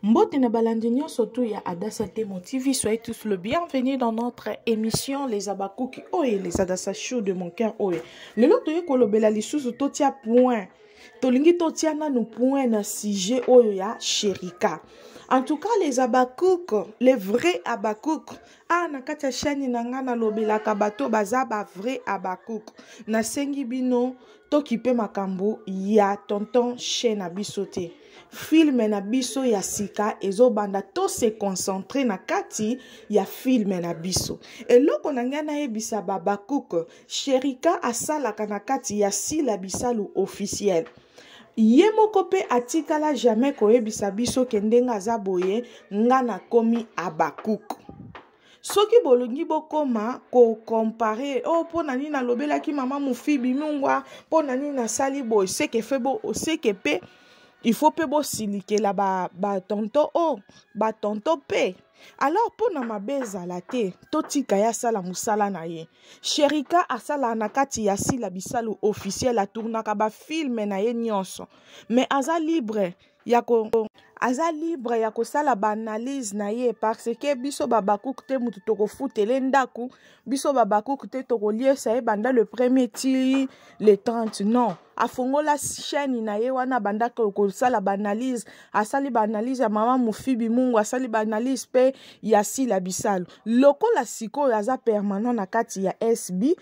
Mbote na balandinyo surtout ya Adassa Temo TV, soyez tous le bienvenue dans notre émission Les Abakuki Oye, les Adassa Show de mon cœur Oye. Le lot toye kolobela lisusu totia point. Tolingi totia na nous point na sujet Oyo ya Sherika. En tout cas, les Abakouk, les vrais Abakouk. Ah, na katia chaîne nanga na lobela kabato baza ba vrai Abakouk. Na sengi bino tokipe makambo ya tonton chaîne na bisote. Film na biso ya sika ezobanda to se concentrer na kati ya film na biso. Eloko na nga na yebisa Babakouk, Sherika asalaka na kati ya sila bisalu officiel. Ye moko pe atikala jamais koyebisa biso kendenga aza boye nga na komi Abakouk. Soki bolongi bokoma ko comparer pona nini nalobelaki mama Mufibi Mungwa, pona nini nasali boye seke febo oseke pe il faut pe bo silike la ba tonto ba tonto pe. Alors pona mabeza la te totika ya sala musala na ye. Sherika asala na kati ya sila bisalu officiel a tournaka ba film na ye nyonso. Mais aza libre ya kosala ba analyse na ye parce que biso Babakouk te mutu toko futele ndaku, biso Babakouk te toko liesa ye banda le premier ti le 30 non. Afongola chaîne na ye wana banda ko sala ba analyse, asali ba analyse ya mama Mufibi Mungu, asali ba analyse pe ya sila bisalu. Lokola siko yaza permanent na kati ya SB,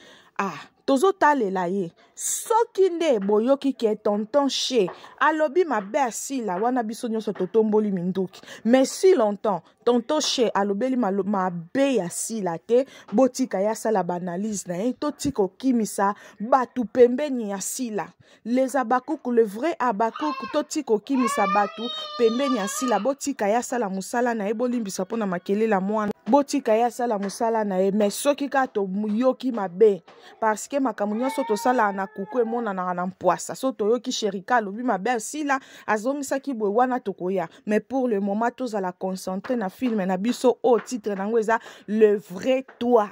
tozo talela ye. Soki nde boyoki ke tonton che alobi mabe asila wana biso nyonso totomboli minduki. Mais si longtemps tonton che alobeli mabe asila te, botika ya sala ba analyse na ye, totiko kimisa batu pembeni ya sila. Les Abakouk, le vrai Abakouk, totiko kimisa batu pembeni ya sila, botika ya sala musala na ye, bolimbisa pona makele la mwana. Botika ya sala musala na ye, mais soki ka to yoki mabe parce que makambo nyonso tosala na kuku emonana na mpwasa. So toyoki Sherika lobi mabe asila azomisaki boye wana tokoya. Mais pour le moment tozala concentré na film na biso au titre nango eza Le Vrai Toi.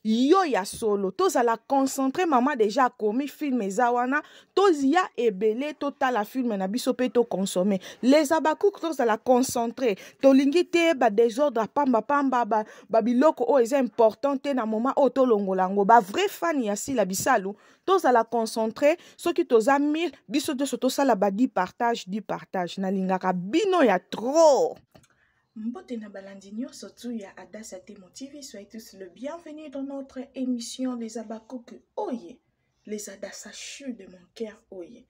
Yo ya solo tozala concentré mama déjà komi film eza wana tozia ebele totala film na biso pe to consommer. Les Abakouk tozala concentré tolingi te ba désordre pamba ba biloko o eza important te na moment o tolongolango ba vrai fan ya sila bisalu tozala concentré soki toza mille biso de soto sala ba di partage na lingaka bino ya trop. Mbote na balandinyo surtout ya Adassa Temo TV, soyez tous le bienvenue dans notre émission Les Abakouk Oye, les Adassa Show de mon cœur Oye.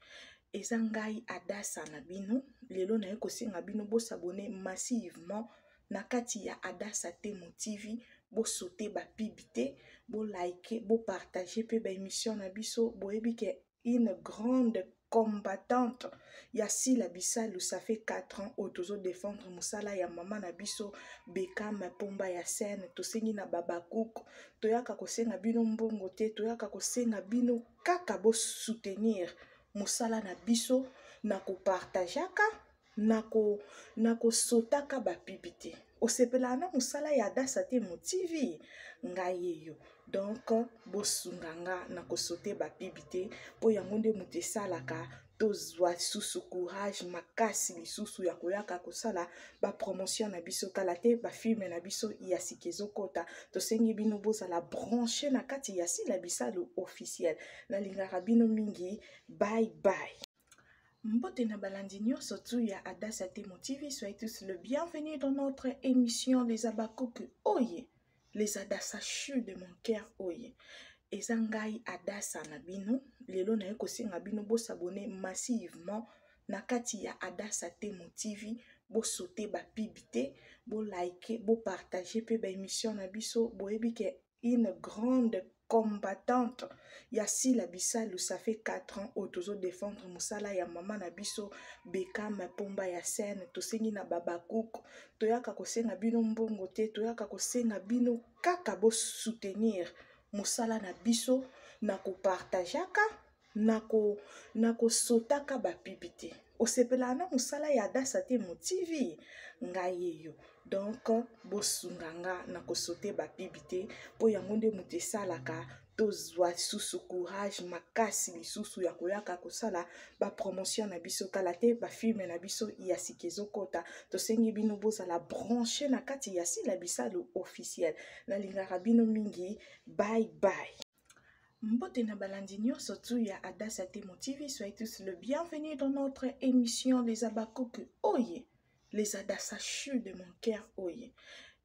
Ezangai Adassa na bino, lelo na yeko singa bino bo s'abonner massivement na kati ya Adassa Temo TV, bo sauter ba pibité, bo liker, bo partager pe ba émission na biso, bo ebike une grande combattante ya sila bisalu. Ça fait 4 ans au tozo défendre musala ya mama na biso Bekam pomba ya scène tosengi na Babakouk toyaka kosenga bino mbongo te, toyaka kosenga bino kaka bo soutenir musala na biso na ko partageaka na ko sotaka ba pibité osepela na musala ya Adassa Temo TV ngai yo. Donc bosunganga na kosote ba pibité po yango nde mutu esalaka tozwa susu courage makasi lisusu ya koyaka kosala ba promotion na biso kala te ba film na biso ya sikezo kota tosengi bino bozala branché na kati ya sila bisalu officiel na lingaka bino mingi. Bye bye. Mbote na balandinyo surtout ya Adassa Temo TV, soyez tous le bienvenue dans notre émission Les Abakouk Oye, les Adassa Show de mon cœur Oye. Ezangai Adassa na bino, lelo na yeko singa bino bo s'abonner massivement na kati ya Adassa Temo TV, bo sauter ba pibité, bo liker, bo partager pe ba émission na biso, bo ebike une grande combattante ya sila bisalu. Ça fait 4 ans au tozo défendre musala ya mama na biso Bekam pomba ya scène tosengi na Babakouk toyaka kosenga bino mbongo te, toyaka kosenga bino kaka bo soutenir musala na biso na ko partageaka na ko sotaka ba pibité osepela na musala ya Adassa Temo TV ngai yo. Donc bosunganga na kosote ba pibité po yango nde mutu esalaka tozwa lisusu courage makasi lisusu ya koyaka kosala promotion na biso kala te filme na biso ya sika ezokota tosengi bino bozala branche na kati ya sila bisalo officiel nalingaka bino mingi bye bye. Mbote na balandi nyonso tu ya Adassa Temo TV, soyez tous le bienvenu dans notre émission Les Abakouk Oye, les Adassa de mon cœur Oye.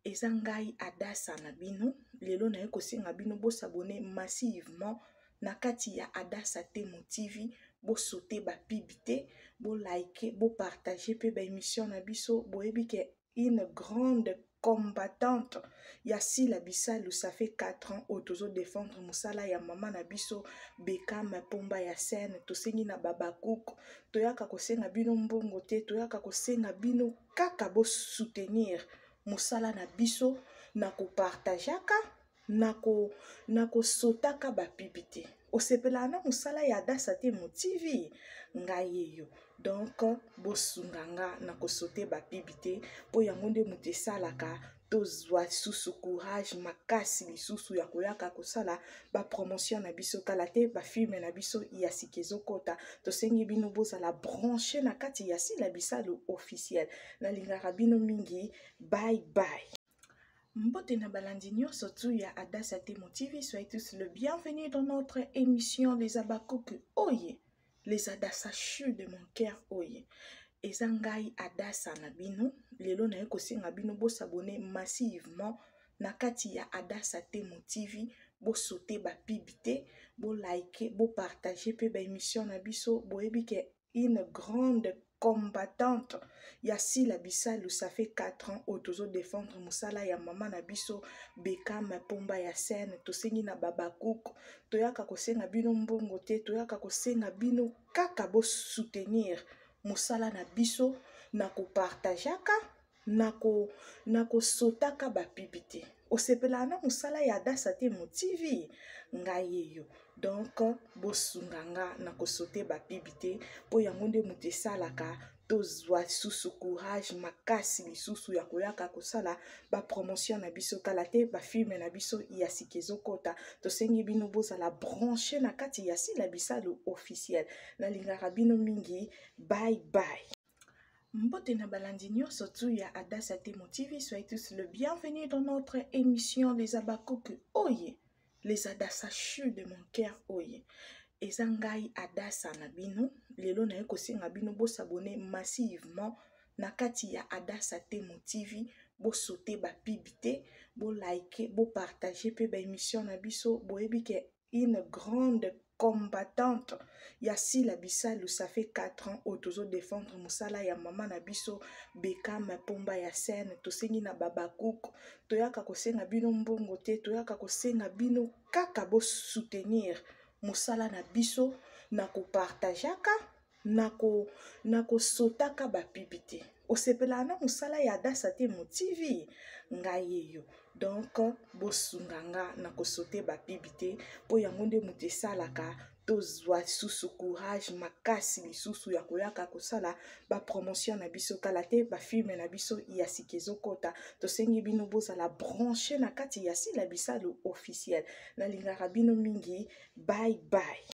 Ezangai Adassa na bino, lelo na yeko senga bino bo s'abonner massivement na kati ya Adassa Temo TV, bo sauter ba pibité, bo liker, bo partager pe ba émission na biso, bo ebike une grande combattante Yassi la bisalu ça fait 4 ans otozo défendre musala ya mama na biso Bekam pomba ya scène tosengi na babakouk toyaka kosenga bino mbongo te toyaka kosenga bino kaka bo soutenir musala na biso na ko partageaka na ko sotaka ba pibité osepela na musala ya Adassa Temo TV ngai yo. Donc bosunganga na kosote ba pibité po yango nde mutesalaka tozwa lisusu courage makasi lisusu ya koyaka kosala promotion na biso kala te filme na biso ya sika ezokota tosengi bino bozala branche na kati ya sila bisalo officiel nalingaka bino mingi bye bye. Mbote na balandi nyonso tu ya Adassa Temo TV, soyez tous le bienvenu dans notre émission Les Abakouk Oye, les Adassa de mon cœur Oye. Ezangai Adassa na bino, lelo na yeko senga bino bo s'abonner massivement na kati ya Adassa Temo TV, bo sauter ba pibité, bo liker, bo partager pe ba émission na biso, bo ebike une grande combattante Yassi la bisalu ça fait 4 ans otozo défendre musala ya mama na biso Bekam pomba ya scène tosengi na babakouk toyaka kosenga bino mbongo te toyaka kosenga bino kaka bo soutenir musala na biso na ko partageaka na ko sotaka ba pibité osepela na musala ya Adassa Temo TV ngai yo. Donc bosunganga na kosote ba pibité po yango nde mutesalaka tozwa lisusu courage makasi lisusu ya koyaka kosala promotion na biso kala te filme na biso ya sika ezokota tosengi bino bozala branche na kati ya sila bisalo officiel nalingaka bino mingi bye bye. Mbote na balandi nyonso tu ya Adassa Temo TV, soyez tous le bienvenu dans notre émission Les Abakouk Oye, les Adassa de mon cœur Oye. Ezangai Adassa na bino, lelo na yeko senga bino bo s'abonner massivement na kati ya Adassa Temo TV, bo sauter ba pibité, bo liker, bo partager pe ba émission na biso, bo ebike une grande combattante Yassi la bisalu ça fait 4 ans otozo défendre musala ya mama na biso Bekam pomba ya scène tosengi na babakouk toyaka kosenga bino mbongo te toyaka kosenga bino kaka bo soutenir musala na biso na ko partageaka na ko sotaka ba pibité osepela na musala ya Adassa Temo TV ngai yo. Donc bosunganga na kosote ba pibité po yango nde mutesalaka tozwa lisusu courage makasi lisusu ya koyaka kosala promotion na biso kala te filme na biso ya sika ezokota tosengi bino bozala branche na kati ya sila bisalo officiel nalingaka bino mingi bye bye.